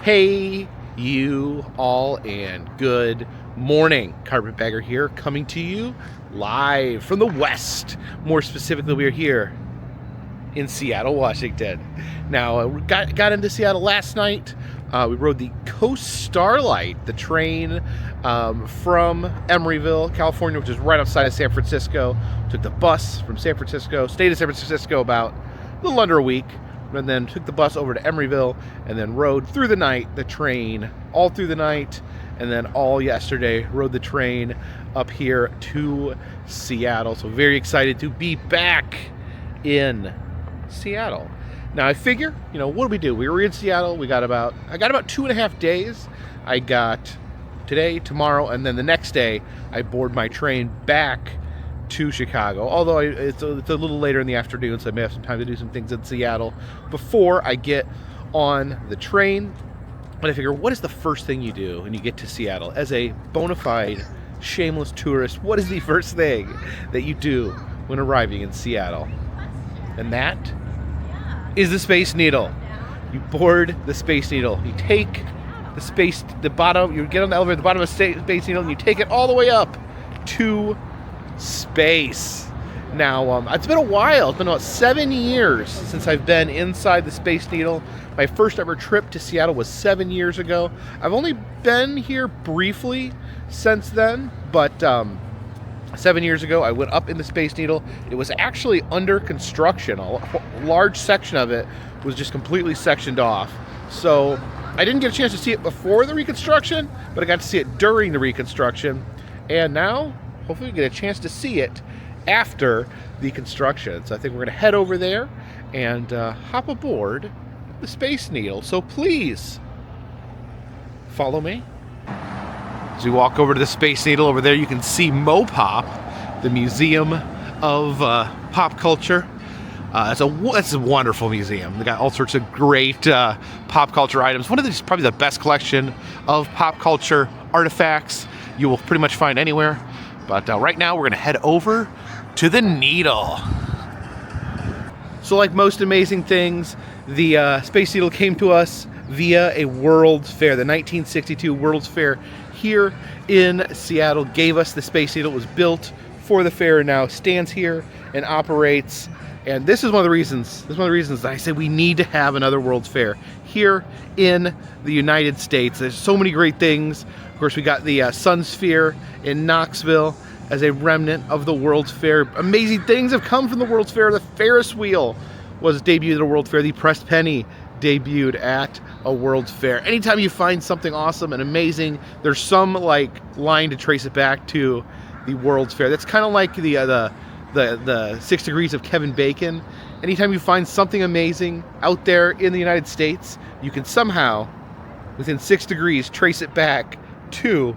Hey, you all, and good morning. Carpetbagger here, coming to you live from the West. More specifically, we are here in Seattle, Washington. Now, we got into Seattle last night. We rode the Coast Starlight, the train from Emeryville, California, which is right outside of San Francisco. Took the bus from San Francisco, stayed in San Francisco about a little under a week, and then took the bus over to Emeryville, and then rode through the night, the train, all through the night, and then all yesterday, rode the train up here to Seattle. So very excited to be back in Seattle. Now I figure, what do we do? We were in Seattle. I got about 2.5 days. I got today, tomorrow, and then the next day I board my train back to Chicago. Although it's a little later in the afternoon, so I may have some time to do some things in Seattle before I get on the train. But I figure, what is the first thing you do when you get to Seattle? As a bona fide, shameless tourist, what is the first thing that you do when arriving in Seattle? And that is the Space Needle. You board the Space Needle. You take the bottom, you get on the elevator at the bottom of the Space Needle, and you take it all the way up to space. Now, it's been a while. It's been about 7 years since I've been inside the Space Needle. My first ever trip to Seattle was 7 years ago. I've only been here briefly since then, but 7 years ago I went up in the Space Needle. It was actually under construction. A large section of it was just completely sectioned off. So I didn't get a chance to see it before the reconstruction, but I got to see it during the reconstruction. And now, hopefully we get a chance to see it after the construction. So I think we're going to head over there and hop aboard the Space Needle. So please follow me. As we walk over to the Space Needle, over there you can see MoPop, the Museum of Pop Culture. It's a wonderful museum. They got all sorts of great pop culture items. One of these, probably the best collection of pop culture artifacts you will pretty much find anywhere. But right now we're going to head over to the Needle. So like most amazing things, the Space Needle came to us via a World's Fair. The 1962 World's Fair here in Seattle gave us the Space Needle. It was built for the fair and now stands here and operates. And this is one of the reasons that I say we need to have another World's Fair here in the United States. There's so many great things. Of course, we got the Sun Sphere in Knoxville as a remnant of the World's Fair. Amazing things have come from the World's Fair. The Ferris wheel was debuted at a World's Fair. The pressed penny debuted at a World's Fair. Anytime you find something awesome and amazing, there's some line to trace it back to the World's Fair. That's kind of like the 6 Degrees of Kevin Bacon. Anytime you find something amazing out there in the United States, you can somehow, within 6 degrees, trace it back to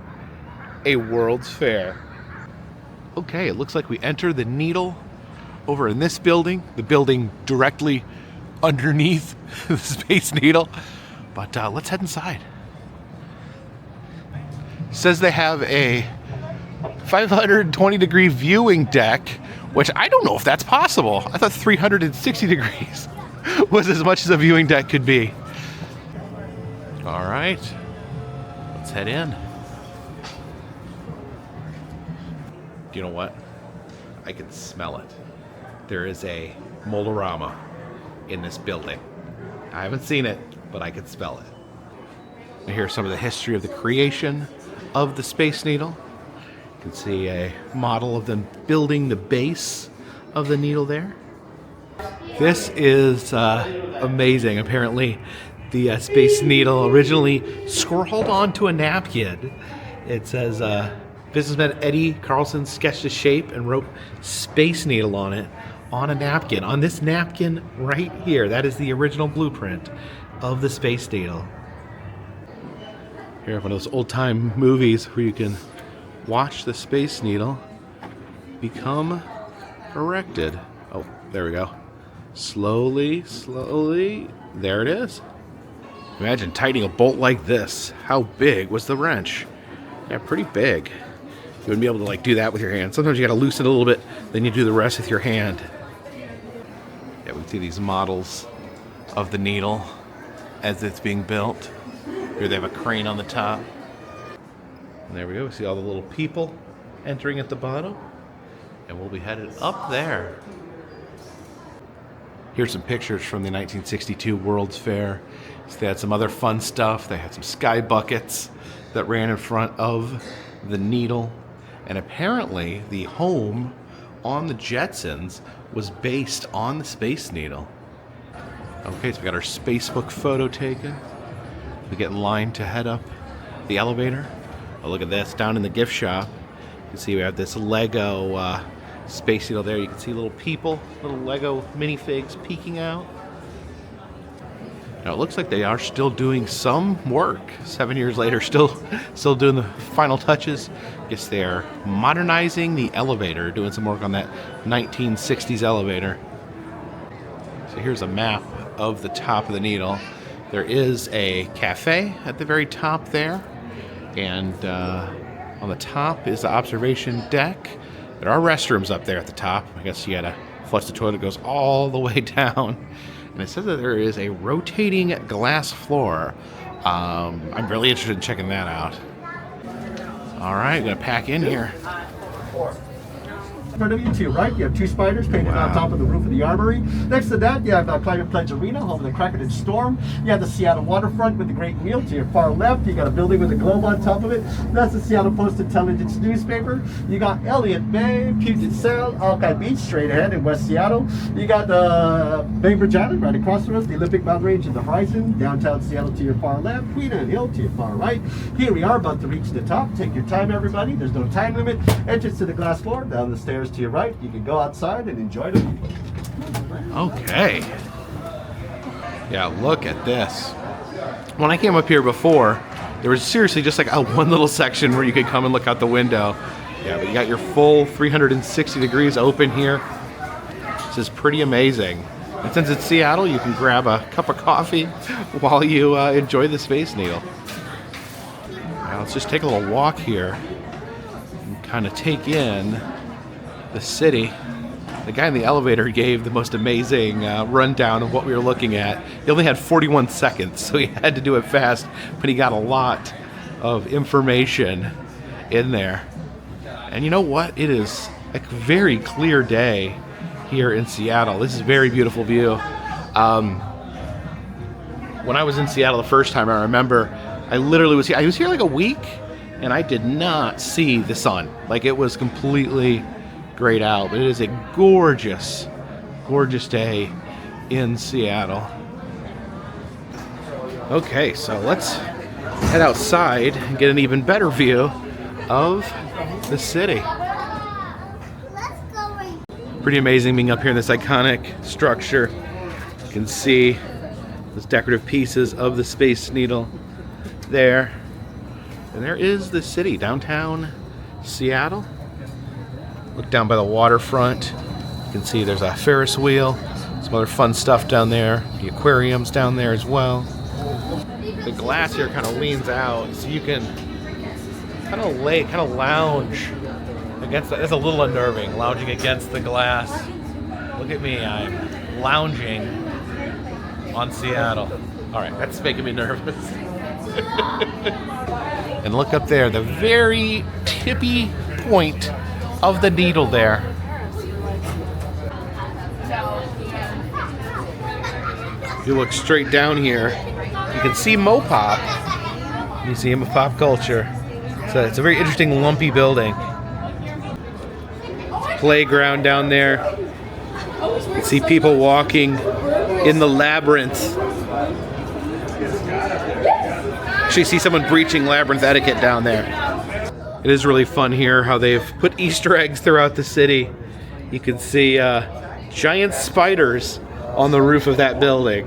a World's Fair. Okay, it looks like we enter the Needle over in this building, the building directly underneath the Space Needle. But let's head inside. It says they have a 520-degree viewing deck, which I don't know if that's possible. I thought 360 degrees was as much as a viewing deck could be. All right, let's head in. You know what? I can smell it. There is a Mold-A-Rama in this building. I haven't seen it, but I can smell it. Here's some of the history of the creation of the Space Needle. You can see a model of them building the base of the Needle there. This is amazing. Apparently, the Space Needle originally scrawled onto a napkin. It says, businessman Eddie Carlson sketched a shape and wrote Space Needle on it on a napkin. On this napkin right here. That is the original blueprint of the Space Needle. Here, one of those old-time movies where you can watch the Space Needle become erected. Oh, there we go. Slowly, slowly. There it is. Imagine tightening a bolt like this. How big was the wrench? Yeah, pretty big. You wouldn't be able to do that with your hand. Sometimes you got to loosen it a little bit, then you do the rest with your hand. Yeah, we see these models of the Needle as it's being built. Here they have a crane on the top. And there we go. We see all the little people entering at the bottom. And we'll be headed up there. Here's some pictures from the 1962 World's Fair. So they had some other fun stuff. They had some sky buckets that ran in front of the Needle. And apparently the home on the Jetsons was based on the Space Needle. Okay, so we got our Spacebook photo taken. We get in line to head up the elevator. Oh, look at this, down in the gift shop. You can see we have this Lego Space Needle there. You can see little people, little Lego minifigs peeking out. Now it looks like they are still doing some work. 7 years later, still doing the final touches. Guess they're modernizing the elevator, doing some work on that 1960s elevator. So here's a map of the top of the Needle. There is a cafe at the very top there, and on the top is the observation deck. There are restrooms up there at the top. I guess you gotta flush the toilet. It goes all the way down. And it says that there is a rotating glass floor. I'm really interested in checking that out. All right, gonna pack in here. In front of you to your right, you have two spiders painted on top of the roof of the armory. Next to that, you have Climate Pledge Arena, home of the Kraken Storm. You have the Seattle waterfront with the Great Wheel to your far left. You got a building with a globe on top of it. That's the Seattle Post-Intelligence newspaper. You got Elliott Bay, Puget Sound, Alki Beach straight ahead in West Seattle. You got the Bainbridge Island right across from us, the Olympic Mountain Range in the horizon. Downtown Seattle to your far left, Queen Anne Hill to your far right. Here we are, about to reach the top. Take your time, everybody. There's no time limit. Entrance to the glass floor, down the stairs to your right. You can go outside and enjoy the view. Okay. Yeah, look at this. When I came up here before, there was seriously just like a one little section where you could come and look out the window. Yeah, but you got your full 360 degrees open here. This is pretty amazing. And since it's Seattle, you can grab a cup of coffee while you enjoy the Space Needle. Now let's just take a little walk here and kind of take in the city. The guy in the elevator gave the most amazing rundown of what we were looking at. He only had 41 seconds, so he had to do it fast, but he got a lot of information in there. And you know what? It is a very clear day here in Seattle. This is a very beautiful view. When I was in Seattle the first time, I remember I literally was here. I was here like a week, and I did not see the sun. Like, it was completely grayed out, but it is a gorgeous, gorgeous day in Seattle. Okay, so let's head outside and get an even better view of the city. Pretty amazing being up here in this iconic structure. You can see those decorative pieces of the Space Needle there. And there is the city, downtown Seattle. Look down by the waterfront. You can see there's a Ferris wheel, some other fun stuff down there. The aquarium's down there as well. The glass here kind of leans out, so you can kind of lounge against that. It's a little unnerving, lounging against the glass. Look at me, I'm lounging on Seattle. All right, that's making me nervous. And look up there, the very tippy point of the Needle there. If you look straight down here, you can see MoPop, Museum of Pop Culture. So it's a very interesting lumpy building. Playground down there. You can see people walking in the labyrinth. Actually see someone breaching labyrinth etiquette down there. It is really fun here how they've put Easter eggs throughout the city. You can see giant spiders on the roof of that building.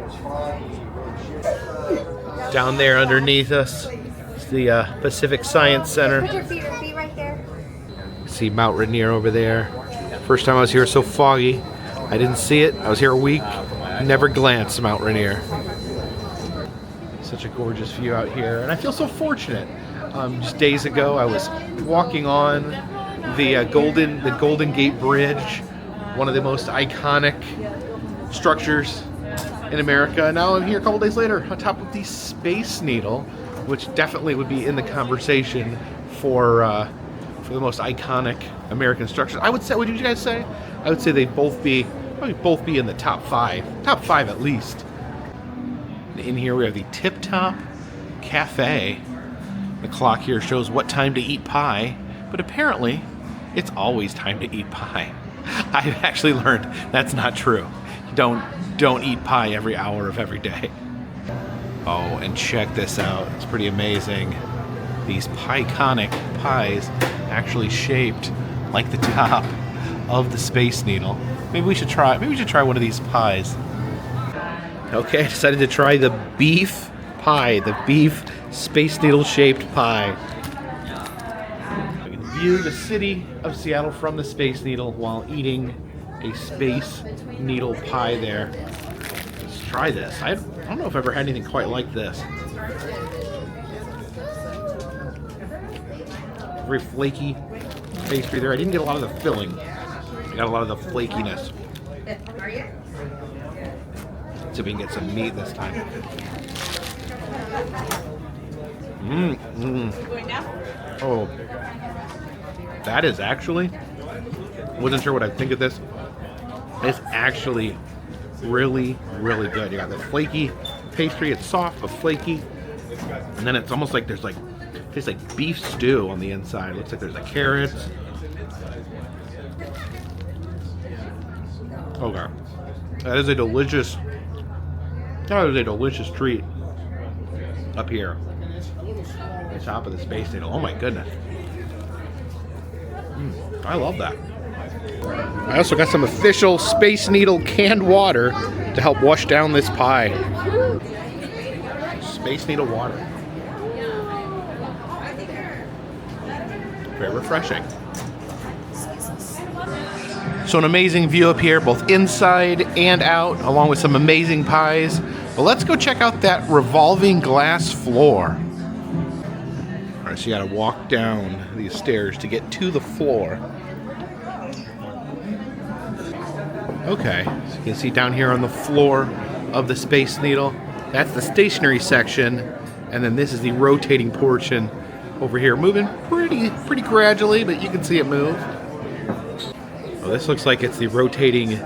Down there underneath us is the Pacific Science Center. Put your feet right there. See Mount Rainier over there. First time I was here, so foggy. I didn't see it. I was here a week. Never glanced at Mount Rainier. Such a gorgeous view out here, and I feel so fortunate. Just days ago, I was walking on the Golden Gate Bridge, one of the most iconic structures in America. And now I'm here a couple days later on top of the Space Needle, which definitely would be in the conversation for the most iconic American structures. I would say, would you guys say? I would say they'd probably both be in the top five at least. In here we have the Tip Top Cafe. The clock here shows what time to eat pie, but apparently it's always time to eat pie. I've actually learned that's not true. Don't eat pie every hour of every day. Oh, and check this out. It's pretty amazing. These pie-conic pies actually shaped like the top of the Space Needle. Maybe we should try one of these pies. Okay, I decided to try the beef pie, the beef Space Needle shaped pie. We can view the city of Seattle from the Space Needle while eating a Space Needle pie there. Let's try this. I don't know if I've ever had anything quite like this. Very flaky pastry there. I didn't get a lot of the filling. I got a lot of the flakiness. Let's see if we can get some meat this time. Oh, that is actually, wasn't sure what I'd think of this. It's actually really, really good. You got the flaky pastry. It's soft but flaky, and then it's almost like there's like, tastes like beef stew on the inside. Looks like there's the carrots. Okay, that is a delicious treat up here at the top of the Space Needle. Oh my goodness. I love that. I also got some official Space Needle canned water to help wash down this pie. Space Needle water. Very refreshing. So an amazing view up here, both inside and out, along with some amazing pies. But let's go check out that revolving glass floor. All right, so you gotta walk down these stairs to get to the floor. Okay, so you can see down here on the floor of the Space Needle, that's the stationary section, and then this is the rotating portion over here, moving pretty gradually, but you can see it move. Oh, this looks like it's the rotating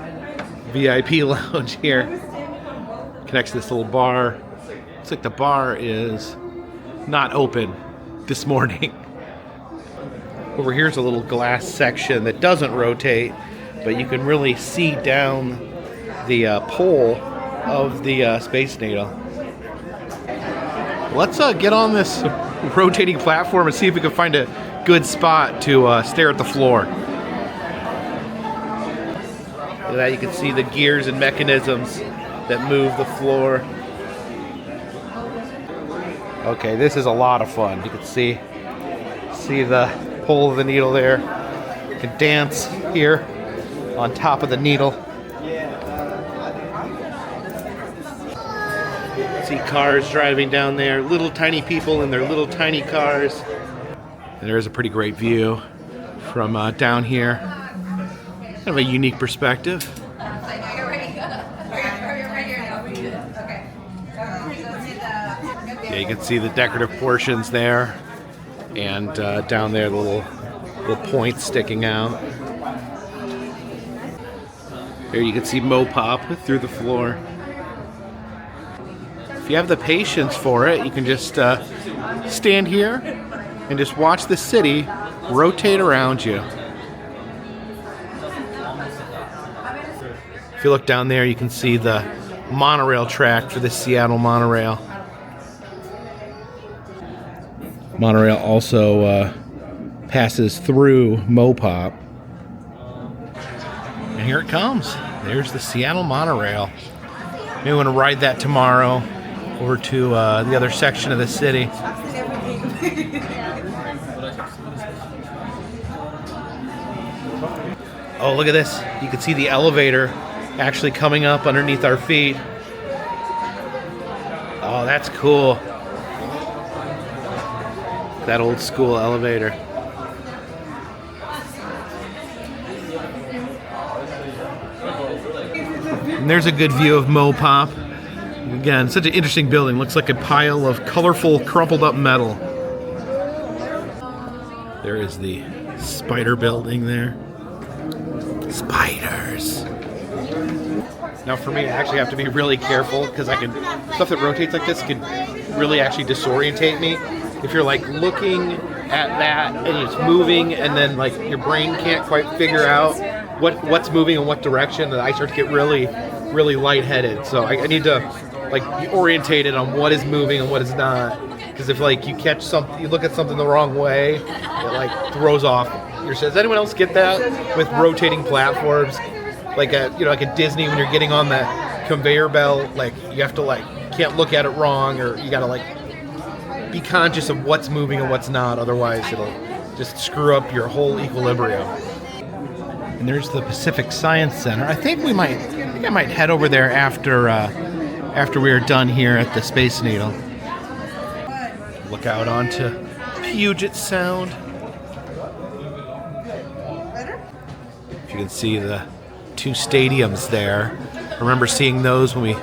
VIP lounge here. Connects to this little bar. Looks like the bar is not open this morning. Over here's a little glass section that doesn't rotate, but you can really see down the pole of the Space Needle. Let's get on this rotating platform and see if we can find a good spot to stare at the floor. Look at that, you can see the gears and mechanisms that move the floor. Okay, this is a lot of fun. You can see the pole of the needle there. You can dance here on top of the needle. See cars driving down there, little tiny people in their little tiny cars. And there's a pretty great view from down here. Kind of a unique perspective. Yeah, you can see the decorative portions there, and down there the little points sticking out. Here you can see MoPop through the floor. If you have the patience for it, you can just stand here and just watch the city rotate around you. If you look down there, you can see the monorail track for the Seattle monorail. Monorail also passes through MoPop. And here it comes. There's the Seattle monorail. Maybe want to ride that tomorrow over to the other section of the city. Oh, look at this. You can see the elevator actually coming up underneath our feet. Oh, that's cool. That old school elevator. And there's a good view of MoPop. Again, such an interesting building. Looks like a pile of colorful, crumpled up metal. There is the spider building there. Spiders. Now for me, I actually have to be really careful because stuff that rotates like this can really actually disorientate me. If you're like looking at that and it's moving and then like your brain can't quite figure out what's moving in what direction, then I start to get really, really lightheaded. So I need to like be orientated on what is moving and what is not. Because if like you catch something, you look at something the wrong way, it like throws off your sense. Does anyone else get that with rotating platforms? Like like at Disney when you're getting on the conveyor belt, like you have to like can't look at it wrong, or you gotta like be conscious of what's moving and what's not. Otherwise, it'll just screw up your whole equilibrium. And there's the Pacific Science Center. I think I might head over there after we are done here at the Space Needle. Look out onto Puget Sound. If you can see the two stadiums there. I remember seeing those when we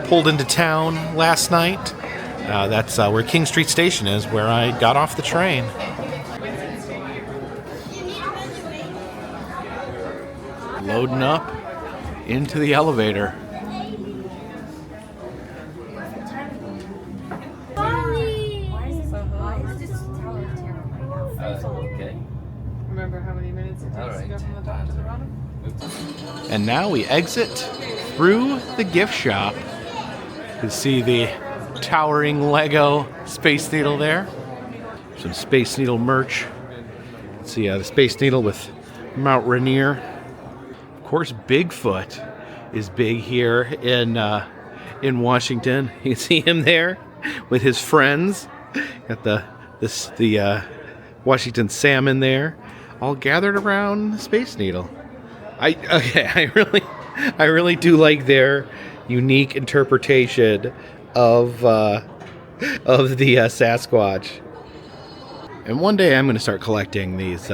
pulled into town last night. That's where King Street Station is, where I got off the train. Loading up into the elevator. Remember how many minutes it takes to go from the top to the bottom? And now we exit through the gift shop. You can see the towering Lego Space Needle there. Some Space Needle merch. Let's see the Space Needle with Mount Rainier. Of course, Bigfoot is big here in Washington. You can see him there with his friends. Got the Washington salmon there, all gathered around the Space Needle. I really do like their unique interpretation of the Sasquatch. And one day I'm going to start collecting these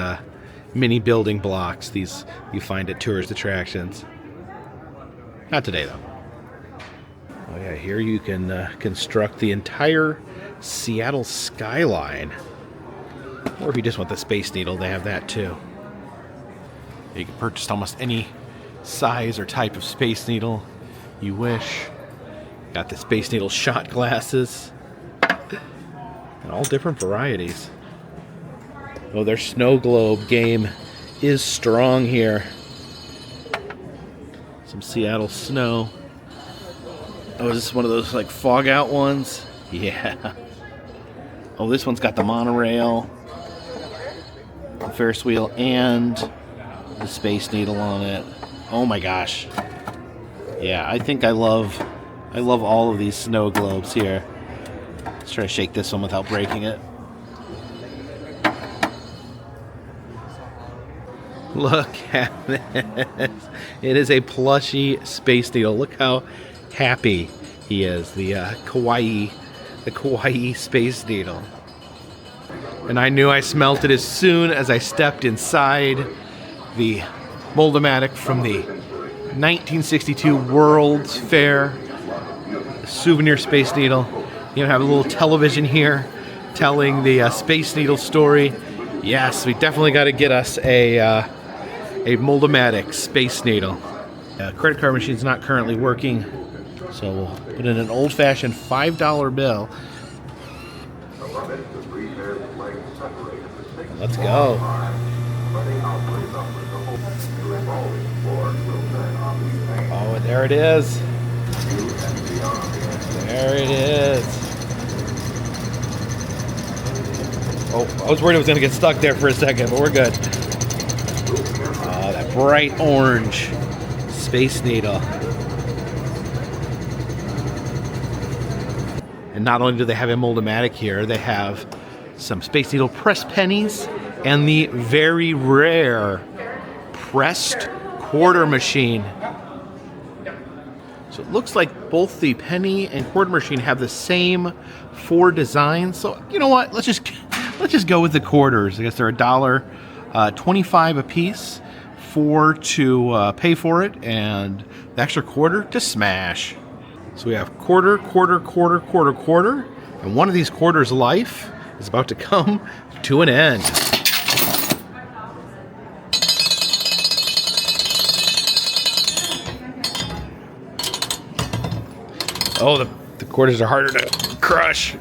mini building blocks. These you find at tourist attractions. Not today though. Oh yeah, here you can construct the entire Seattle skyline. Or if you just want the Space Needle, they have that too. You can purchase almost any size or type of Space Needle you wish. Got the Space Needle shot glasses. And all different varieties. Oh, their snow globe game is strong here. Some Seattle snow. Oh, is this one of those like fog out ones? Yeah. Oh, this one's got the monorail, the Ferris wheel, and the Space Needle on it. Oh my gosh. Yeah, I think I love all of these snow globes here. Let's try to shake this one without breaking it. Look at this. It is a plushy Space Needle. Look how happy he is. The kawaii Space Needle. And I knew I smelt it as soon as I stepped inside the Mold-O-Matic from the 1962 World's Fair. The souvenir Space Needle. You have a little television here telling the Space Needle story. Yes, we definitely got to get us a Mold-O-Matic Space Needle. Credit card machine's not currently working, so we'll put in an old-fashioned $5 bill. Let's go. Oh, and there it is. There it is. Oh, I was worried it was going to get stuck there for a second, but we're good. Oh, that bright orange Space Needle. And not only do they have a Mold-O-Matic here, they have some Space Needle pressed pennies and the very rare pressed quarter machine. So it looks like both the penny and quarter machine have the same 4 designs. So you know what? Let's just go with the quarters. I guess they're $1.25 a piece. 4 to pay for it, and the extra quarter to smash. So we have quarter, quarter, quarter, quarter, quarter, and one of these quarters' life is about to come to an end. Oh, the quarters are harder to crush.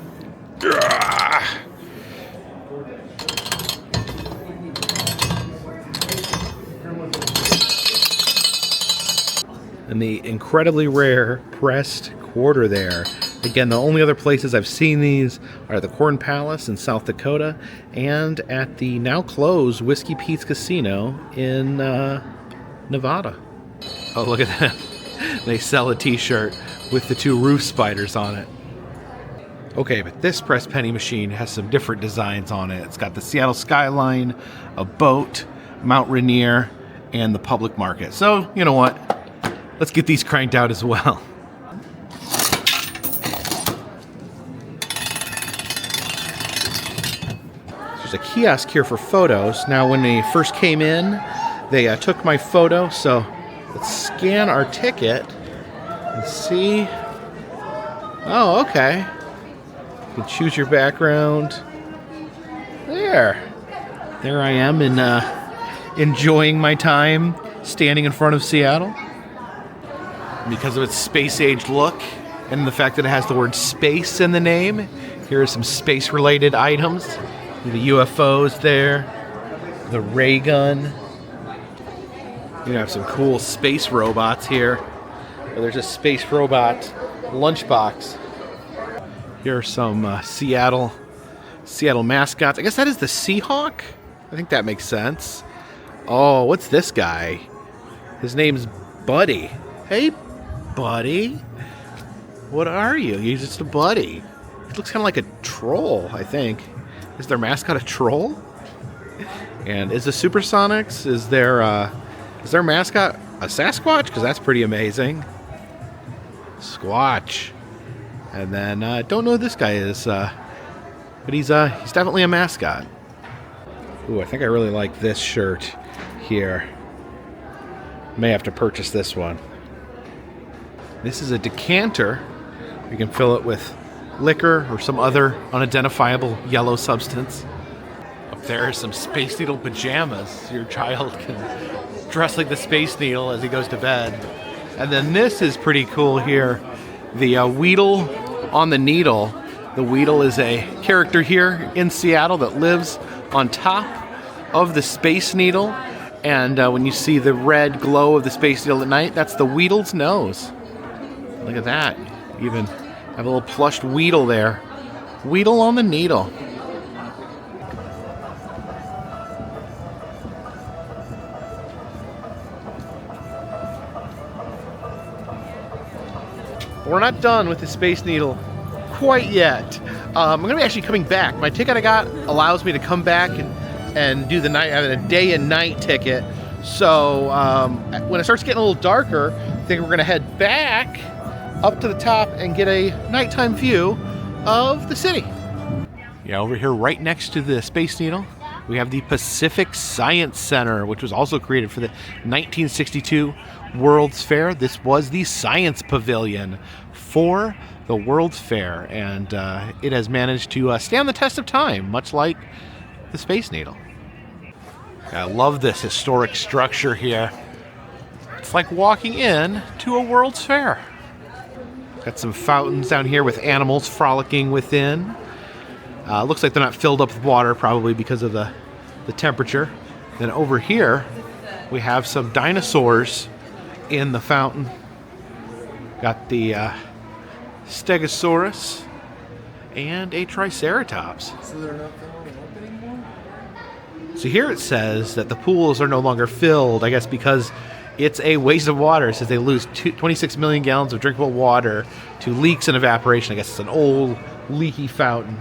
And the incredibly rare pressed quarter there. Again, the only other places I've seen these are the Corn Palace in South Dakota and at the now closed Whiskey Pete's Casino in Nevada. Oh, look at that. They sell a t-shirt with the two roof spiders on it. Okay, but this press penny machine has some different designs on it. It's got the Seattle skyline, a boat, Mount Rainier, and the public market. So, you know what? Let's get these cranked out as well. There's a kiosk here for photos. Now, when they first came in, they took my photo. So let's scan our ticket and see. Oh, okay. You can choose your background. There I am enjoying my time standing in front of Seattle. Because of its space-age look and the fact that it has the word space in the name, here are some space-related items. The UFOs there, the ray gun. You have some cool space robots here. There's a space robot lunchbox. Here are some Seattle mascots. I guess that is the Seahawk. I think that makes sense. Oh, what's this guy? His name's Buddy. Hey, Buddy. What are you? You're just a buddy. He looks kind of like a troll, I think. Is their mascot a troll? And is the Supersonics, is their mascot a Sasquatch? Because that's pretty amazing. Squatch. And then, don't know who this guy is, but he's definitely a mascot. Ooh, I think I really like this shirt here. May have to purchase this one. This is a decanter. You can fill it with liquor or some other unidentifiable yellow substance. Up there are some Space Needle pajamas. Your child can dress like the Space Needle as he goes to bed. And then this is pretty cool here. The Weedle on the Needle. The Weedle is a character here in Seattle that lives on top of the Space Needle. And when you see the red glow of the Space Needle at night, that's the Weedle's nose. Look at that. You even have a little plushed Weedle there. Weedle on the Needle. We're not done with the Space Needle quite yet. I'm going to be actually coming back. My ticket I got allows me to come back and do the night. I have a day and night ticket. So when it starts getting a little darker, I think we're going to head back up to the top and get a nighttime view of the city. Yeah, over here right next to the Space Needle, we have the Pacific Science Center, which was also created for the 1962 World's Fair. This was the Science Pavilion for the World's Fair, and it has managed to stand the test of time, much like the Space Needle. I love this historic structure here. It's like walking in to a World's Fair. Got some fountains down here with animals frolicking within. Looks like they're not filled up with water, probably because of the temperature. Then over here, we have some dinosaurs in the fountain. Got the Stegosaurus and a Triceratops. So they're not filling up anymore? So here it says that the pools are no longer filled, I guess because it's a waste of water. It says they lose 26 million gallons of drinkable water to leaks and evaporation. I guess it's an old leaky fountain.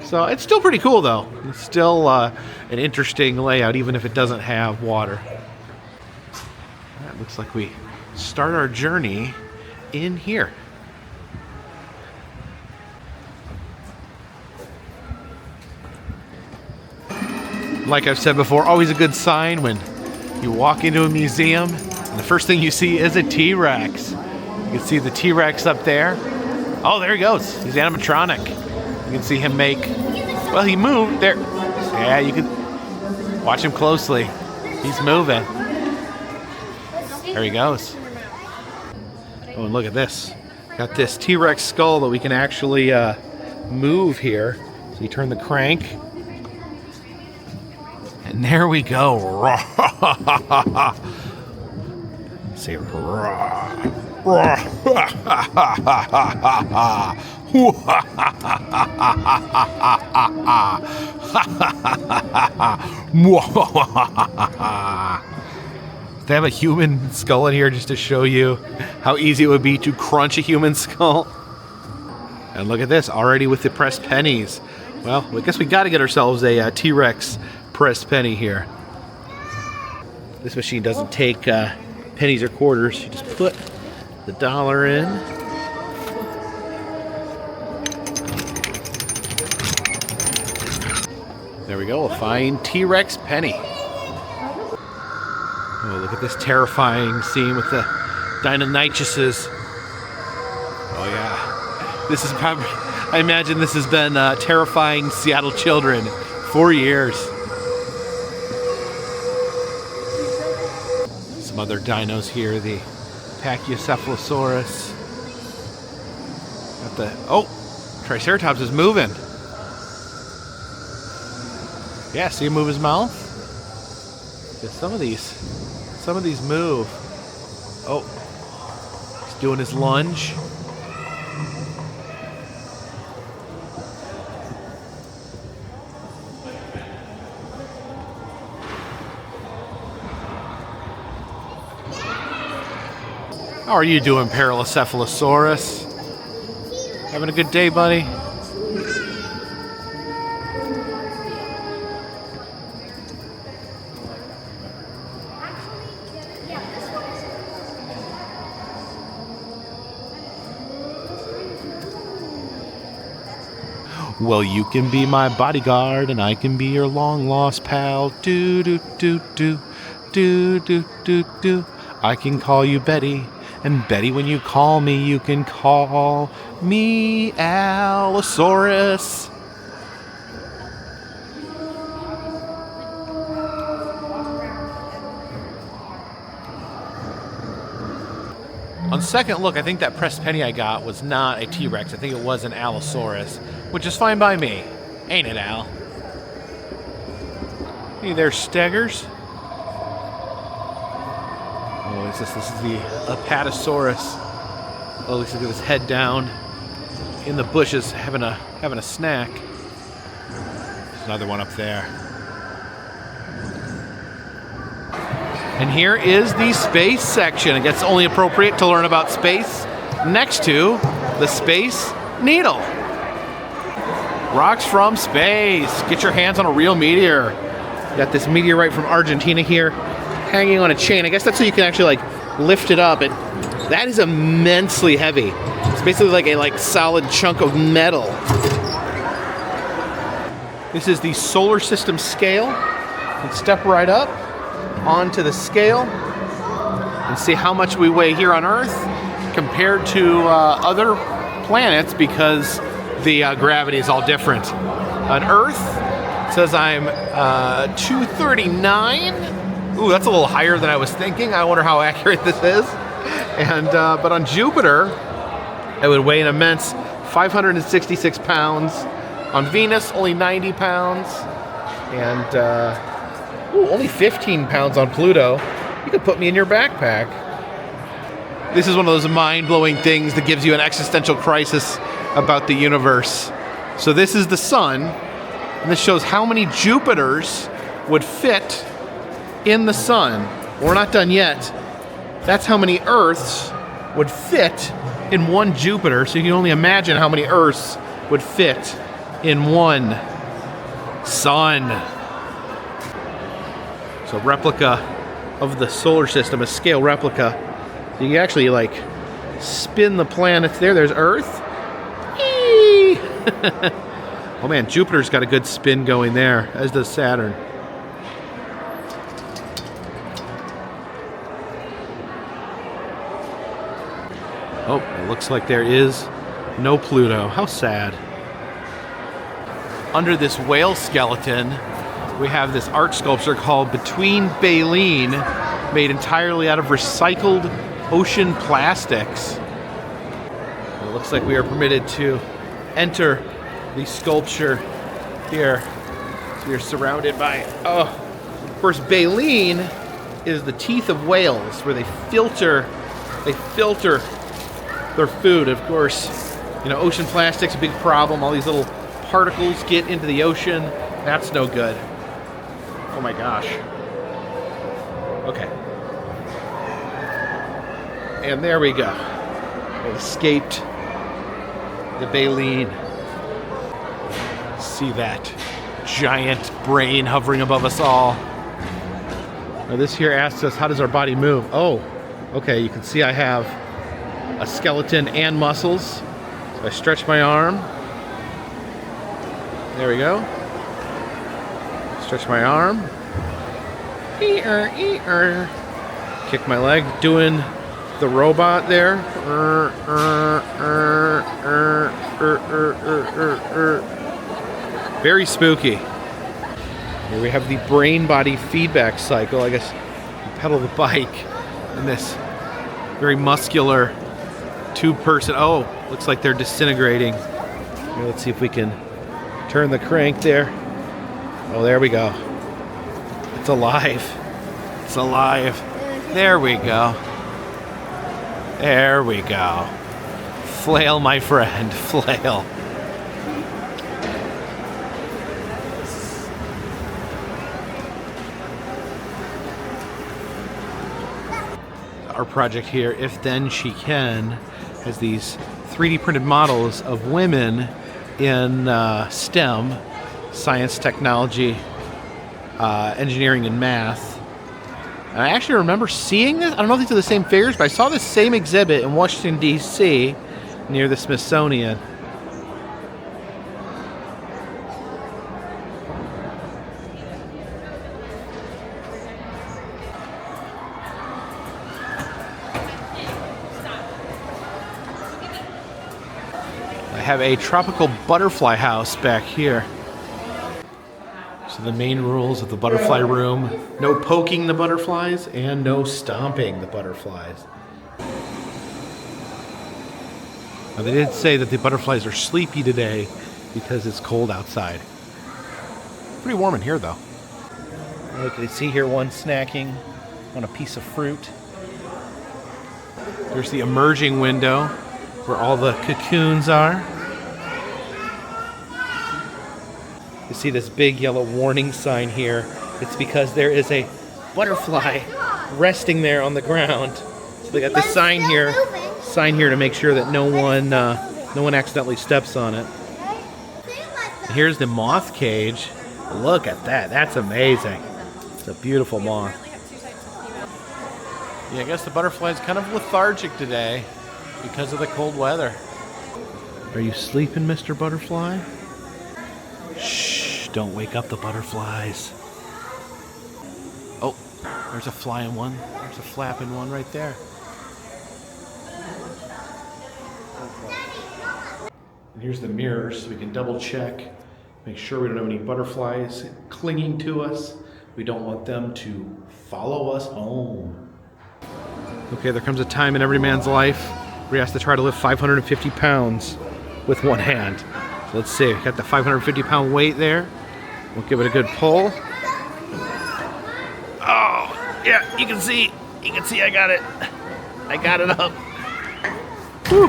So it's still pretty cool, though. It's still an interesting layout, even if it doesn't have water. That looks like we start our journey in here. Like I've said before, always a good sign when you walk into a museum and the first thing you see is a T-Rex. You can see the T-Rex up there. Oh, there he goes. He's animatronic. You can see him make, well, he moved there. Yeah, you can watch him closely. He's moving. There he goes. Oh, and look at this. Got this T-Rex skull that we can actually move here. So you turn the crank. And there we go. Say raw. They have a human skull in here just to show you how easy it would be to crunch a human skull. And look at this, already with the pressed pennies. Well, I guess we got to get ourselves a T-Rex pressed penny here. This machine doesn't take pennies or quarters. You just put the dollar in. There we go, a fine T-Rex penny. Oh, look at this terrifying scene with the Deinonychuses. Oh yeah, this is probably, I imagine this has been terrifying Seattle children for years. Some other dinos here, the Pachycephalosaurus. Got the, oh, Triceratops is moving. Yeah, see him move his mouth? Yeah, some of these move. Oh, he's doing his lunge. How are you doing, Paracephalosaurus? Having a good day, buddy? Well, you can be my bodyguard, and I can be your long-lost pal. Do do do do do do do do. I can call you Betty, and Betty, when you call me, you can call me Allosaurus. On second look, I think that pressed penny I got was not a T-Rex. I think it was an Allosaurus, which is fine by me. Ain't it, Al? Hey there, Steggers. Oh, this is the Apatosaurus. Oh, looks like with his head down in the bushes, having a snack. There's another one up there. And here is the space section. I guess it's only appropriate to learn about space next to the Space Needle. Rocks from space. Get your hands on a real meteor. Got this meteorite from Argentina here, hanging on a chain. I guess that's so you can actually like lift it up. That is immensely heavy. It's basically like a solid chunk of metal. This is the solar system scale. Let's step right up onto the scale and see how much we weigh here on Earth compared to other planets, because the gravity is all different. On Earth, it says I'm 239. Ooh, that's a little higher than I was thinking. I wonder how accurate this is. And but on Jupiter, I would weigh an immense 566 pounds. On Venus, only 90 pounds. And only 15 pounds on Pluto. You could put me in your backpack. This is one of those mind-blowing things that gives you an existential crisis about the universe. So this is the sun, and this shows how many Jupiters would fit in the sun. We're not done yet. That's how many Earths would fit in one Jupiter, so you can only imagine how many Earths would fit in one sun. So replica of the solar system, a scale replica. You can actually like spin the planets there. There's Earth. Eee! Oh man, Jupiter's got a good spin going there, as does Saturn. looks like there is no Pluto. How sad. Under this whale skeleton, we have this art sculpture called Between Baleen, made entirely out of recycled ocean plastics. It looks like we are permitted to enter the sculpture here. So we are surrounded by, of course, baleen is the teeth of whales, where they filter their food. Of course, you know, ocean plastic's a big problem. All these little particles get into the ocean. That's no good. Oh my gosh. Okay. And there we go. We escaped the baleen. See that giant brain hovering above us all. Now this here asks us, how does our body move? Oh, okay, you can see I have a skeleton and muscles. So I stretch my arm. There we go. Stretch my arm. Kick my leg, doing the robot there. Very spooky. Here we have the brain body feedback cycle. I guess you pedal the bike in this very muscular two-person. Oh, looks like they're disintegrating. Here, let's see if we can turn the crank there. Oh, there we go. It's alive. It's alive. There we go. There we go. Flail, my friend. Flail. Our project here, If Then She Can, has these 3D printed models of women in STEM, science, technology, engineering, and math. And I actually remember seeing this. I don't know if these are the same figures, but I saw this same exhibit in Washington, D.C. near the Smithsonian. I have a tropical butterfly house back here. So the main rules of the butterfly room: no poking the butterflies and no stomping the butterflies. Now they did say that the butterflies are sleepy today because it's cold outside. Pretty warm in here though. Look, you can see here one snacking on a piece of fruit. There's the emerging window where all the cocoons are. You see this big yellow warning sign here. It's because there is a butterfly resting there on the ground. So they got this sign here to make sure that no one accidentally steps on it. And here's the moth cage. Look at that. That's amazing. It's a beautiful moth. Yeah, I guess the butterfly's kind of lethargic today because of the cold weather. Are you sleeping, Mr. Butterfly? Shh, don't wake up the butterflies. Oh, there's a flying one. There's a flapping one right there. And here's the mirror so we can double check, make sure we don't have any butterflies clinging to us. We don't want them to follow us home. Okay, there comes a time in every man's life where he has to try to lift 550 pounds with one hand. So let's see, got the 550 pound weight there. We'll give it a good pull. Oh, yeah, you can see I got it. I got it up. Whew.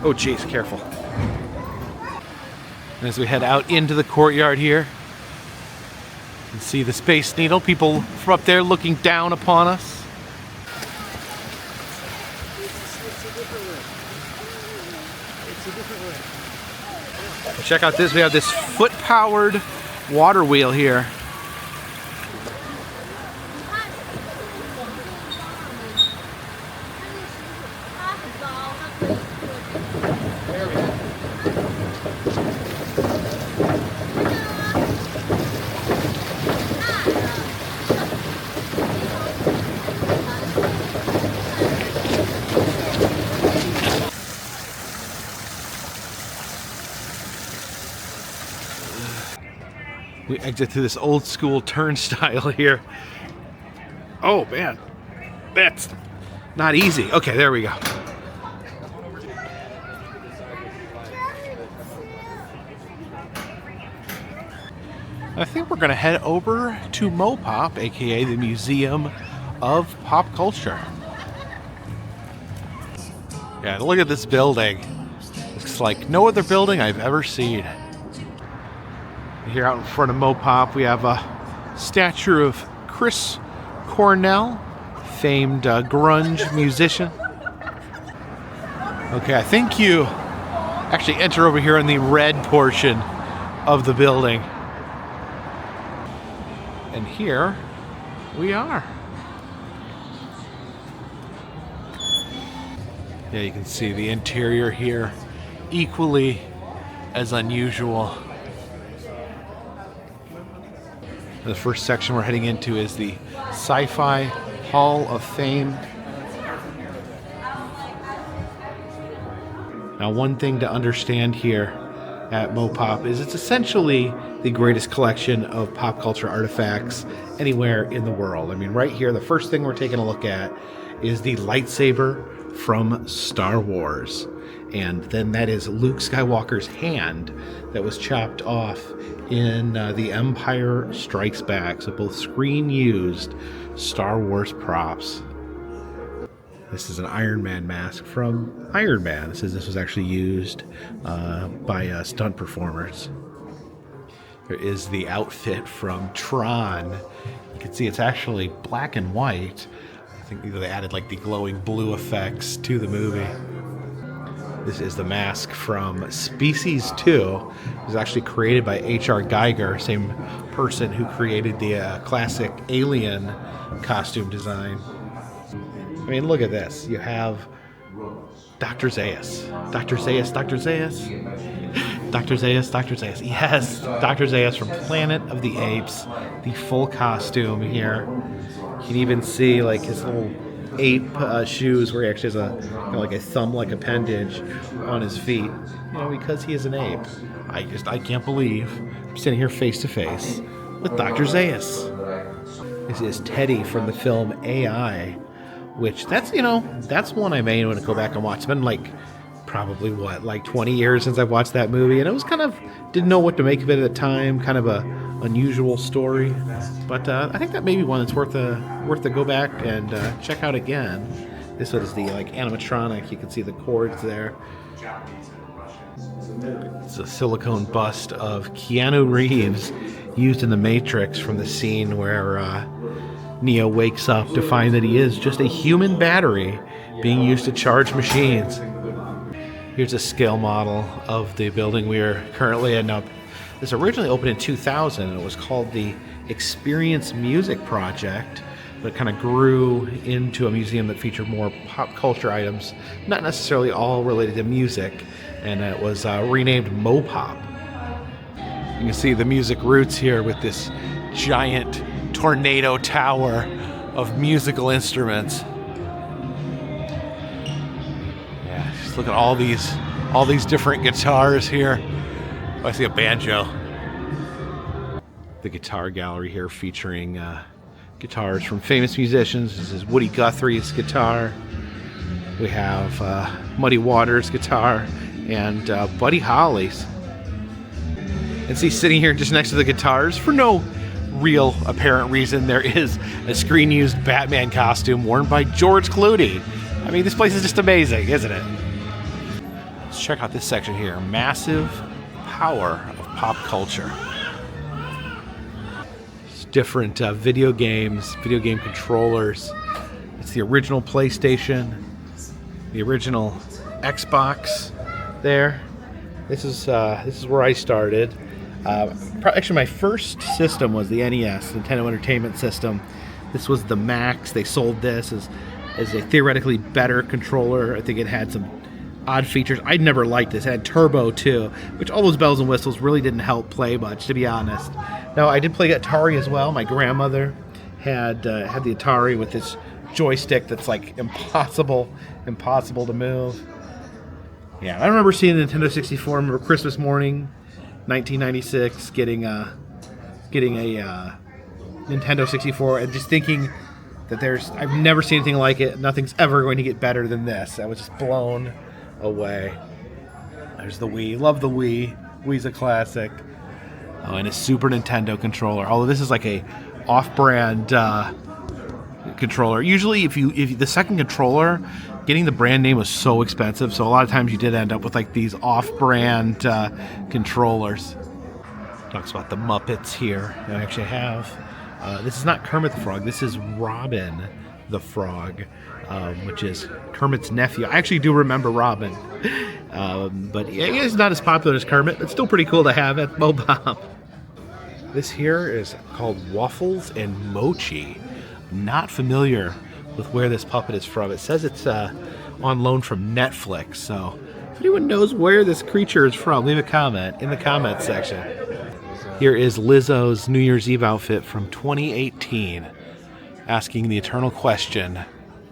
Oh geez, careful. And as we head out into the courtyard here, you can see the Space Needle, people from up there looking down upon us. Check out this, we have this foot-powered water wheel here. We exit through this old school turnstile here. Oh man, that's not easy. Okay, there we go. I think we're gonna head over to MoPop, aka the Museum of Pop Culture. Yeah, look at this building. Looks like no other building I've ever seen. Here out in front of MoPop, we have a statue of Chris Cornell, famed grunge musician. Okay, I think you actually enter over here in the red portion of the building. And here we are. Yeah, you can see the interior here, equally as unusual. The first section we're heading into is the Sci-Fi Hall of Fame. Now, one thing to understand here at MoPop is it's essentially the greatest collection of pop culture artifacts anywhere in the world. I mean, right here, the first thing we're taking a look at is the lightsaber from Star Wars. And then that is Luke Skywalker's hand that was chopped off in The Empire Strikes Back. So both screen-used Star Wars props. This is an Iron Man mask from Iron Man. It says this was actually used by stunt performers. There is the outfit from Tron. You can see it's actually black and white. I think they added like the glowing blue effects to the movie. This is the mask from Species 2. It was actually created by H.R. Geiger, same person who created the classic Alien costume design. I mean, look at this. You have Dr. Zaius. Dr. Zaius, Dr. Zaius. Dr. Zaius, Dr. Zaius. Yes, Dr. Zaius from Planet of the Apes. The full costume here. You can even see like his little ape shoes where he actually has a like a thumb-like appendage on his feet. You know, because he is an ape. I can't believe I'm sitting here face to face with Dr. Zaius. This is Teddy from the film AI, which that's one I may want to go back and watch. It's been like probably like 20 years since I've watched that movie, and it was kind of didn't know what to make of it at the time. Kind of a unusual story, but I think that may be one that's worth to go back and check out again. This one is the like animatronic. You can see the cords there. It's a silicone bust of Keanu Reeves used in The Matrix from the scene where Neo wakes up to find that he is just a human battery being used to charge machines. Here's a scale model of the building we are currently in. Now, this originally opened in 2000, and it was called the Experience Music Project, but it kind of grew into a museum that featured more pop culture items, not necessarily all related to music, and it was renamed MoPop. You can see the music roots here with this giant tornado tower of musical instruments. Yeah, just look at all these different guitars here. Oh, I see a banjo. The guitar gallery here featuring guitars from famous musicians. This is Woody Guthrie's guitar. We have Muddy Waters' guitar and Buddy Holly's. And see, sitting here just next to the guitars, for no real apparent reason, there is a screen-used Batman costume worn by George Clooney. I mean, this place is just amazing, isn't it? Let's check out this section here. Massive power of pop culture. It's different video games, video game controllers. It's the original PlayStation, the original Xbox there. This is where I started. Actually, my first system was the NES, Nintendo Entertainment System. This was the Max. They sold this as a theoretically better controller. I think it had some odd features. I never liked this. It had turbo too, which all those bells and whistles really didn't help play much, to be honest. Now, I did play Atari as well. My grandmother had the Atari with this joystick that's like impossible to move. Yeah, I remember seeing the Nintendo 64. I remember Christmas morning, 1996, getting getting a Nintendo 64 and just thinking that I've never seen anything like it. Nothing's ever going to get better than this. I was just blown away. There's the Wii. Love the Wii. Wii's a classic. Oh, and a Super Nintendo controller. Although this is like a off-brand controller. Usually, if the second controller, getting the brand name was so expensive. So a lot of times you did end up with like these off-brand controllers. Talks about the Muppets here. I actually have. This is not Kermit the Frog. This is Robin the Frog, which is Kermit's nephew. I actually do remember Robin, but he's not as popular as Kermit. It's still pretty cool to have at MoPop. This here is called Waffles and Mochi. Not familiar with where this puppet is from. It says it's on loan from Netflix. So if anyone knows where this creature is from, leave a comment in the comment section. Here is Lizzo's New Year's Eve outfit from 2018, asking the eternal question,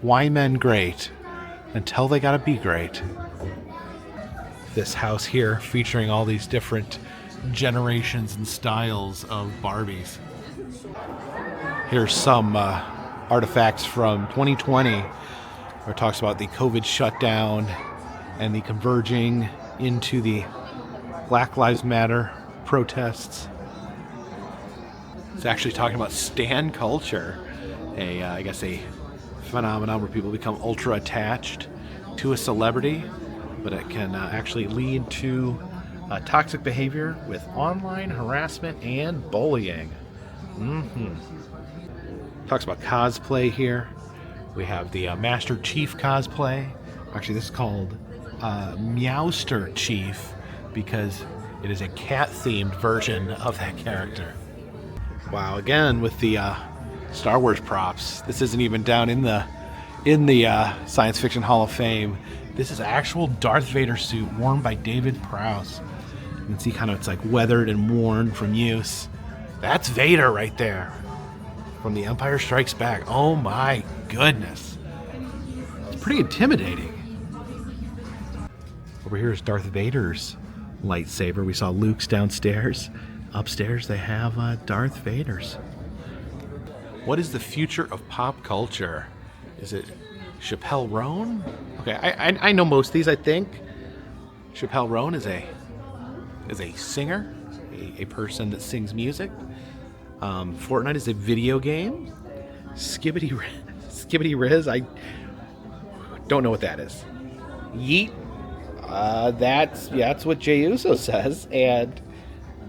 why men great until they gotta be great? This house here featuring all these different generations and styles of Barbies. Here's some artifacts from 2020 where it talks about the COVID shutdown and the converging into the Black Lives Matter protests. It's actually talking about stan culture, I guess a phenomenon where people become ultra attached to a celebrity, but it can actually lead to toxic behavior with online harassment and bullying. Talks about cosplay here. We have the Master Chief cosplay. Actually, this is called Meowster Chief because it is a cat-themed version of that character. Wow, again with the Star Wars props. This isn't even down in the Science Fiction Hall of Fame. This is actual Darth Vader suit worn by David Prowse. You can see kind of it's like weathered and worn from use. That's Vader right there from The Empire Strikes Back. Oh my goodness. It's pretty intimidating. Over here is Darth Vader's lightsaber. We saw Luke's downstairs. Upstairs they have Darth Vader's. What is the future of pop culture? Is it Chappelle Roan? Okay, I know most of these, I think. Chappelle Roan is a singer, a person that sings music. Fortnite is a video game. Skibbity Riz, I don't know what that is. Yeet, that's what Jey Uso says. And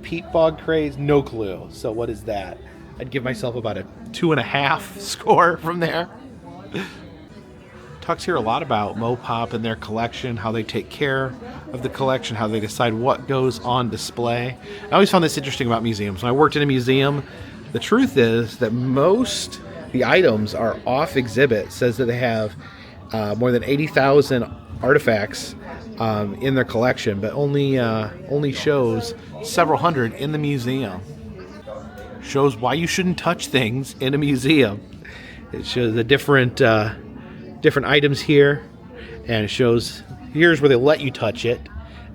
Pete Bog Craze, no clue. So what is that? I'd give myself about a 2.5 score from there. Talks here a lot about MoPop and their collection, how they take care of the collection, how they decide what goes on display. I always found this interesting about museums. When I worked in a museum, the truth is that most the items are off exhibit. It says that they have more than 80,000 artifacts in their collection, but only shows several hundred in the museum. Shows why you shouldn't touch things in a museum. It shows the different items here, and it shows here's where they let you touch it,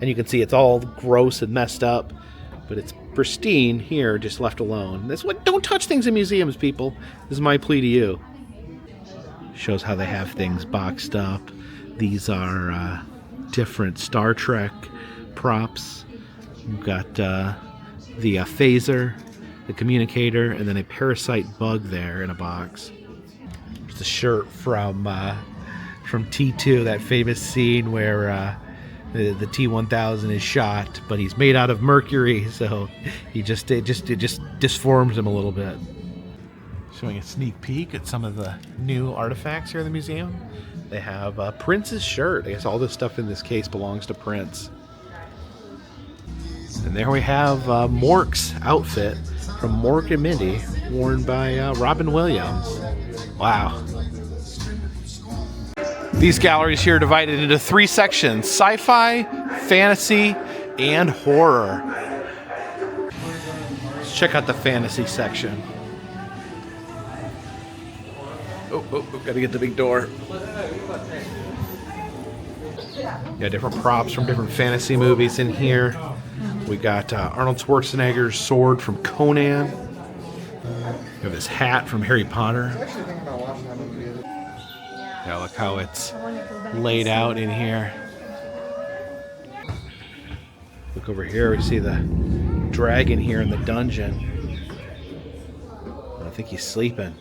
and you can see it's all gross and messed up, but it's pristine here, just left alone. That's what, don't touch things in museums, people. This is my plea to you. Shows how they have things boxed up. These are different Star Trek props. We've got the phaser, the communicator, and then a parasite bug there in a box. There's a shirt from T2, that famous scene where the T-1000 is shot, but he's made out of mercury, so it just disforms him a little bit. Showing a sneak peek at some of the new artifacts here in the museum. They have Prince's shirt. I guess all this stuff in this case belongs to Prince. And there we have Mork's outfit from Mork and Mindy, worn by Robin Williams. Wow. These galleries here are divided into 3 sections: sci-fi, fantasy, and horror. Let's check out the fantasy section. Oh, gotta get the big door. Yeah, different props from different fantasy movies in here. We got Arnold Schwarzenegger's sword from Conan. Got this hat from Harry Potter. I was actually thinking about watching that movie. Yeah, look how it's laid out in here. Look over here, we see the dragon here in the dungeon. I think he's sleeping.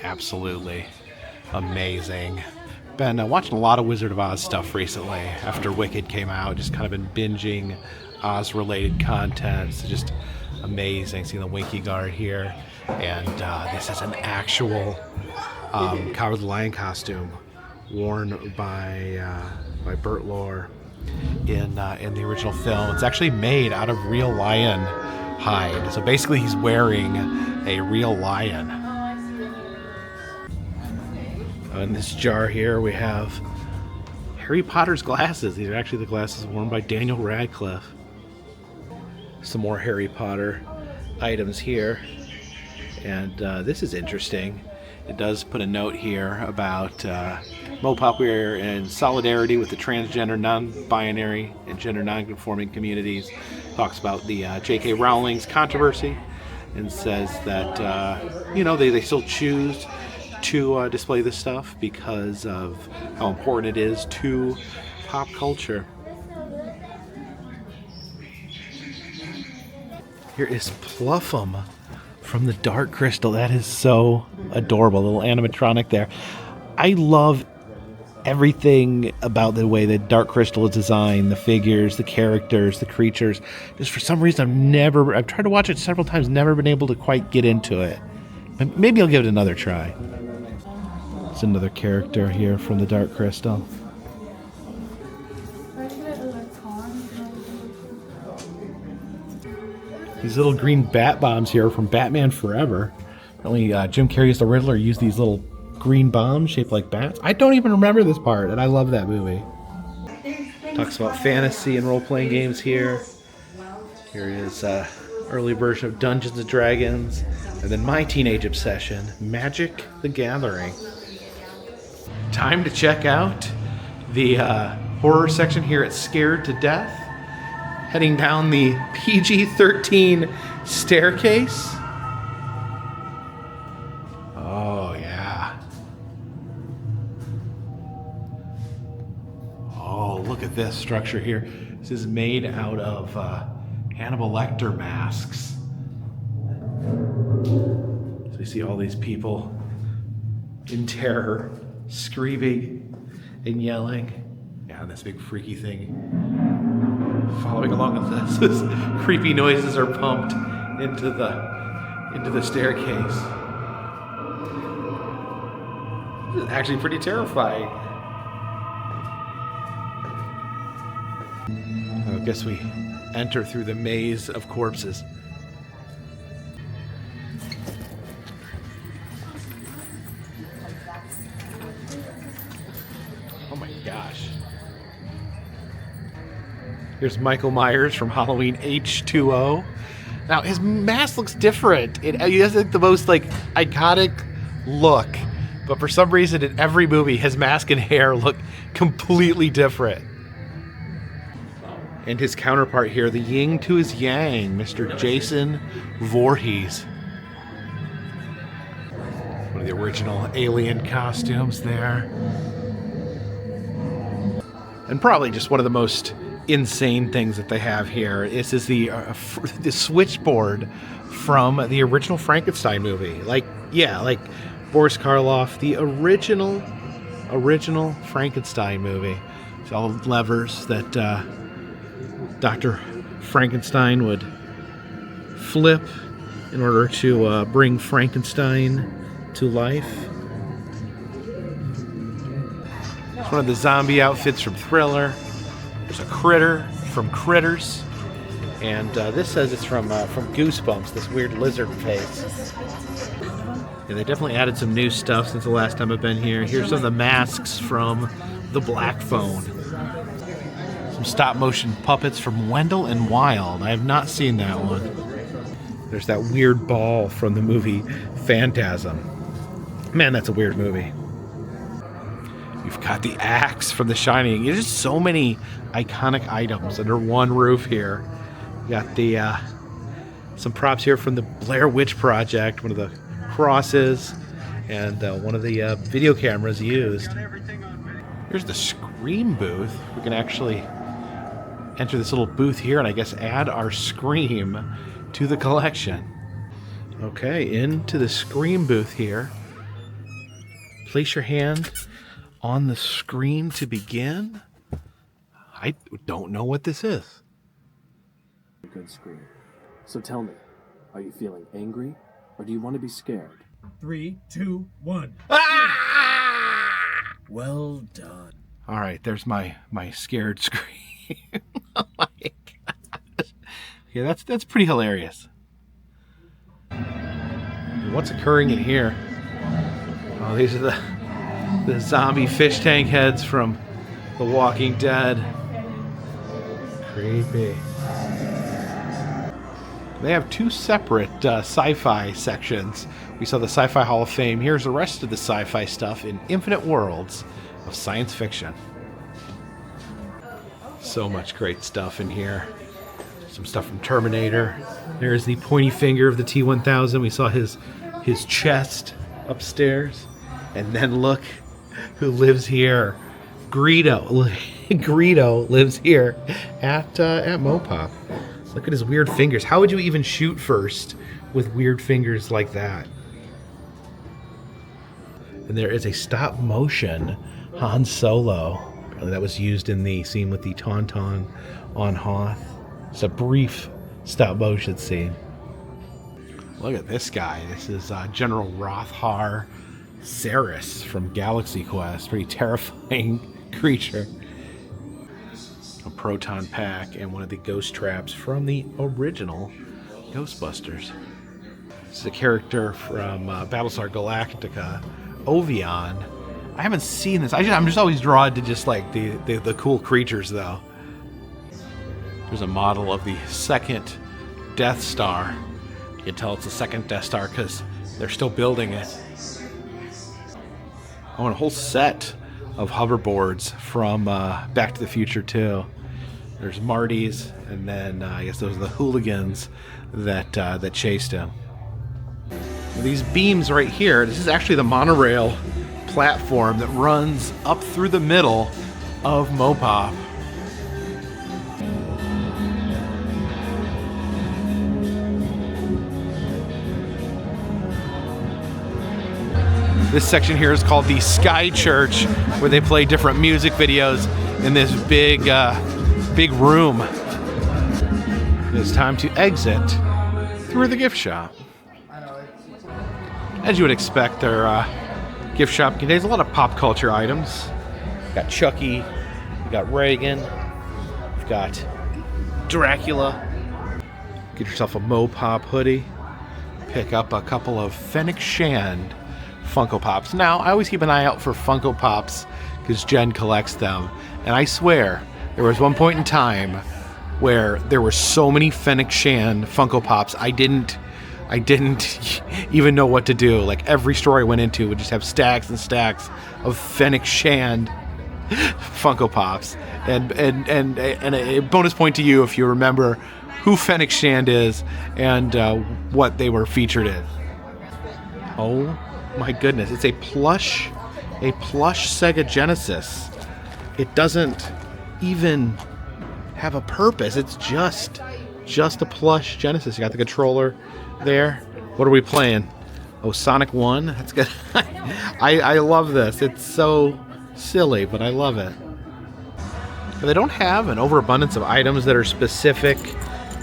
Absolutely amazing. Been watching a lot of Wizard of Oz stuff recently after Wicked came out. Just kind of been binging Oz-related content. It's just amazing. Seeing the Winky Guard here. And this is an actual Coward the Lion costume worn by Burt Lore in the original film. It's actually made out of real lion hide. So basically he's wearing a real lion. In this jar here we have Harry Potter's glasses. These are actually the glasses worn by Daniel Radcliffe. Some more Harry Potter items here. And this is interesting. It does put a note here about MoPop. We're in solidarity with the transgender, non-binary, and gender non-conforming communities. Talks about the J.K. Rowling's controversy and says that, you know, they still choose to display this stuff because of how important it is to pop culture. Here is Pluffum from the Dark Crystal. That is so adorable. Little animatronic there. I love everything about the way that Dark Crystal is designed, the figures, the characters, the creatures. Just for some reason I've tried to watch it several times, never been able to quite get into it. Maybe I'll give it another try. It's another character here from the Dark Crystal. These little green bat bombs here from Batman Forever. Apparently Jim Carrey's the Riddler used these little green bombs shaped like bats. I don't even remember this part, and I love that movie. Talks about fantasy and role-playing games here. Here is early version of Dungeons & Dragons. And then my teenage obsession, Magic the Gathering. Time to check out the horror section here at Scared to Death. Heading down the PG-13 staircase. Oh, yeah. Oh, look at this structure here. This is made out of Hannibal Lecter masks. So you see all these people in terror, screaming and yelling. Yeah, and this big freaky thing following along with this. As creepy noises are pumped into the staircase. This is actually pretty terrifying. I guess we enter through the maze of corpses. Oh my gosh. Here's Michael Myers from Halloween H2O. Now his mask looks different. He has like the most like iconic look, but for some reason in every movie his mask and hair look completely different. And his counterpart here, the yin to his yang, Mr. Jason Voorhees. One of the original Alien costumes there. And probably just one of the most insane things that they have here. This is the switchboard from the original Frankenstein movie. Like Boris Karloff, the original Frankenstein movie. It's all levers that Dr. Frankenstein would flip in order to bring Frankenstein to life. It's one of the zombie outfits from Thriller. There's a critter from Critters, and this says it's from Goosebumps, this weird lizard face. Yeah, they definitely added some new stuff since the last time I've been here. Here's some of the masks from The Black Phone. Some stop-motion puppets from Wendell and Wild. I have not seen that one. There's that weird ball from the movie Phantasm. Man, that's a weird movie. You've got the axe from The Shining. There's just so many iconic items under one roof here. You got the some props here from the Blair Witch Project, one of the crosses, and one of the video cameras used. Here's the Scream booth. We can actually enter this little booth here and I guess add our Scream to the collection. Okay, into the Scream booth here. Place your hand on the screen to begin. I don't know what this is. Good Scream. So tell me, are you feeling angry or do you want to be scared? 3, 2, 1. Ah! Well done. All right, there's my scared scream. Oh my gosh. Yeah, that's pretty hilarious. What's occurring in here? Oh, these are the zombie fish tank heads from The Walking Dead. Creepy. They have two separate sci-fi sections. We saw the Sci-Fi Hall of Fame. Here's the rest of the sci-fi stuff in Infinite Worlds of Science Fiction. So much great stuff in here. Some stuff from Terminator. There's the pointy finger of the T-1000. We saw his chest upstairs. And then look who lives here. Greedo. Greedo lives here at MoPop. Look at his weird fingers. How would you even shoot first with weird fingers like that? And there is a stop motion Han Solo. Apparently that was used in the scene with the Tauntaun on Hoth. It's a brief stop motion scene. Look at this guy. This is General Rothar Saris from Galaxy Quest. Pretty terrifying creature. A proton pack and one of the ghost traps from the original Ghostbusters. This is a character from Battlestar Galactica, Ovion. I haven't seen this. I'm just always drawn to just like the cool creatures though. There's a model of the second Death Star. You can tell it's the second Death Star because they're still building it. Oh, and a whole set of hoverboards from Back to the Future too. There's Marty's, and then I guess those are the hooligans that chased him. These beams right here, this is actually the monorail platform that runs up through the middle of MoPop. This section here is called the Sky Church, where they play different music videos in this big room. It's time to exit through the gift shop. As you would expect, their gift shop contains a lot of pop culture items. We've got Chucky, we've got Reagan, we've got Dracula. Get yourself a MoPop hoodie. Pick up a couple of Fennec Shand Funko Pops. Now, I always keep an eye out for Funko Pops because Jen collects them. And I swear, there was one point in time where there were so many Fennec Shand Funko Pops, I didn't even know what to do. Like every store I went into would just have stacks and stacks of Fennec Shand Funko Pops. And a bonus point to you if you remember who Fennec Shand is and what they were featured in. Oh my goodness, it's a plush Sega Genesis. It doesn't even have a purpose. It's just a plush Genesis. You got the controller there. What are we playing? Oh, Sonic 1? That's good. I love this. It's so silly, but I love it. And they don't have an overabundance of items that are specific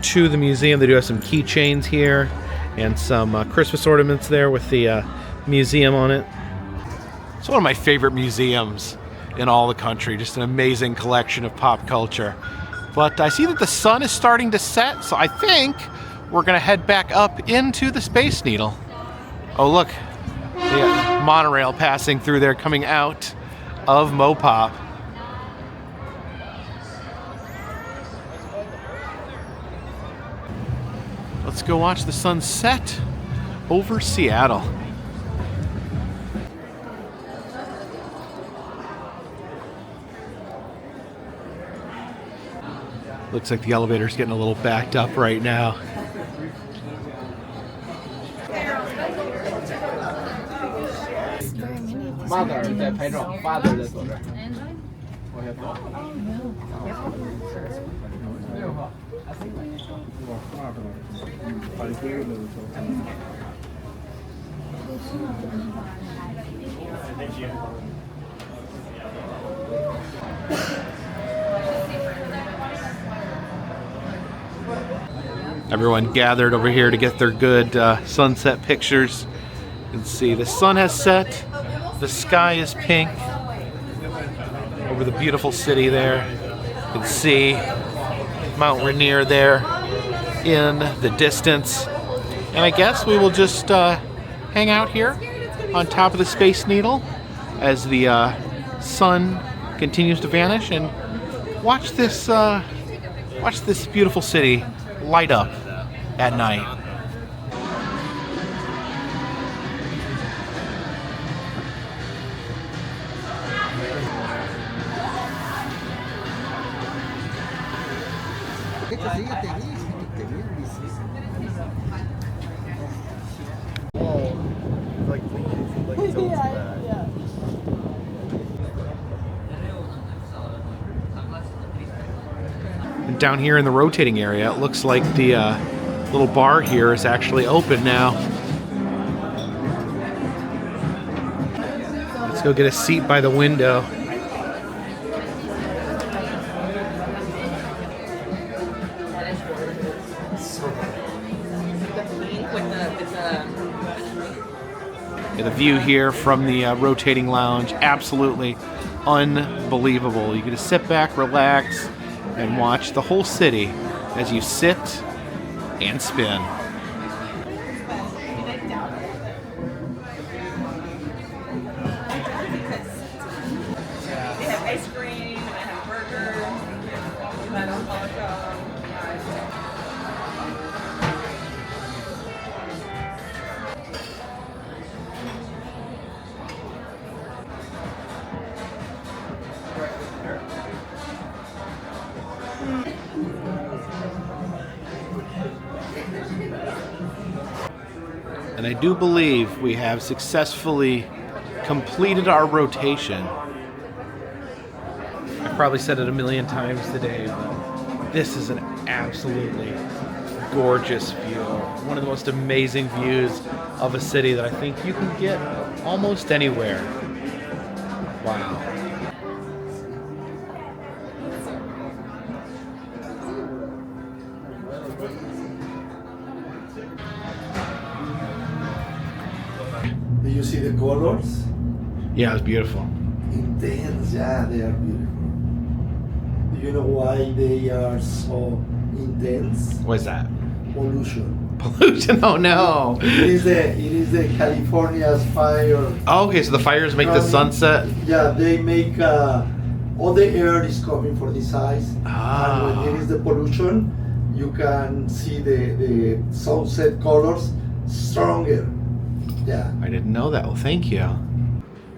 to the museum. They do have some keychains here and some Christmas ornaments there with the museum on it. It's one of my favorite museums in all the country. Just an amazing collection of pop culture. But I see that the sun is starting to set, so I think we're going to head back up into the Space Needle. Oh, look. The monorail passing through there, coming out of MoPop. Let's go watch the sun set over Seattle. Looks like the elevator's getting a little backed up right now. Mother 在拍照 ，Father 在左边。往下走。Everyone gathered over here to get their good sunset pictures. You can see the sun has set, the sky is pink over the beautiful city there. You can see Mount Rainier there in the distance. And I guess we will just hang out here on top of the Space Needle as the sun continues to vanish and watch this beautiful city light up at night. And down here in the rotating area, it looks like the little bar here is actually open now. Let's go get a seat by the window. Yeah, the view here from the rotating lounge, absolutely unbelievable. You can just sit back, relax, and watch the whole city as you sit and spin. They have ice cream, they have burgers, they have hot dog. And I do believe we have successfully completed our rotation. I've probably said it a million times today, but this is an absolutely gorgeous view. One of the most amazing views of a city that I think you can get almost anywhere. Wow. Do you see the colors? Yeah, it was beautiful. Intense, yeah, they are beautiful. Do you know why they are so intense? What is that? Pollution. Pollution? Oh no! It is the California's fire. Oh, okay, so the fires make the sunset? Yeah, they make all the air is coming for this ice. Ah. And when there is the pollution, you can see the sunset colors stronger. Yeah. I didn't know that. Well, thank you. I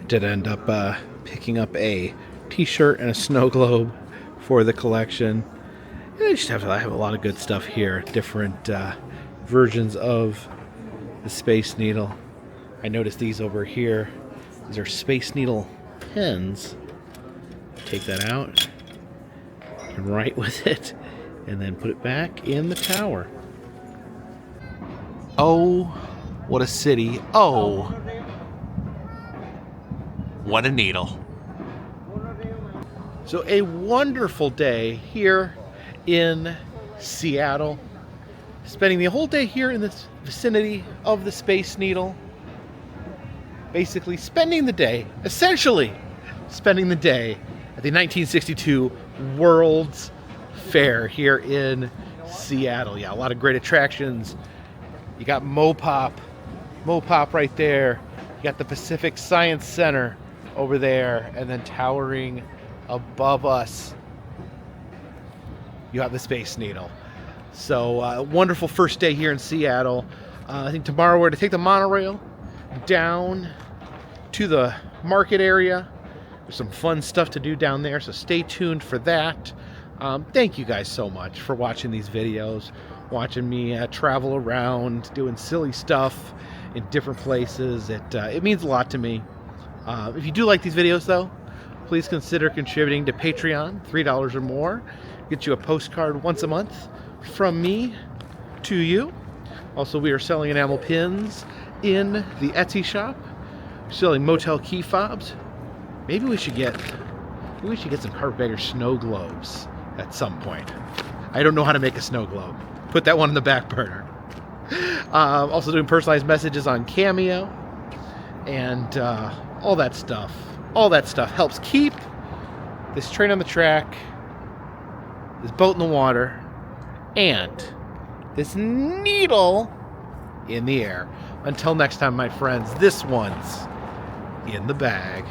did end up picking up a t-shirt and a snow globe for the collection. And I have a lot of good stuff here. Different versions of the Space Needle. I noticed these over here. These are Space Needle pens. Take that out and write with it and then put it back in the tower. Oh, what a city. Oh, what a needle. So a wonderful day here in Seattle. Spending the whole day here in this vicinity of the Space Needle. Basically spending the day, essentially spending the day at the 1962 World's Fair here in Seattle. Yeah, a lot of great attractions. You got MoPop right there. You got the Pacific Science Center over there, and then towering above us, you have the Space Needle. So wonderful first day here in Seattle. I think tomorrow we're to take the monorail down to the market area. There's some fun stuff to do down there, so stay tuned for that. Thank you guys so much for watching these videos, watching me travel around, doing silly stuff in different places. It means a lot to me. If you do like these videos, though, please consider contributing to Patreon, $3 or more. Get you a postcard once a month from me to you. Also, we are selling enamel pins in the Etsy shop. We're selling motel key fobs. Maybe we should get some Carpetbagger snow globes at some point. I don't know how to make a snow globe. Put that one in the back burner. Also doing personalized messages on Cameo and all that stuff. All that stuff helps keep this train on the track, this boat in the water, and this needle in the air. Until next time, my friends, this one's in the bag.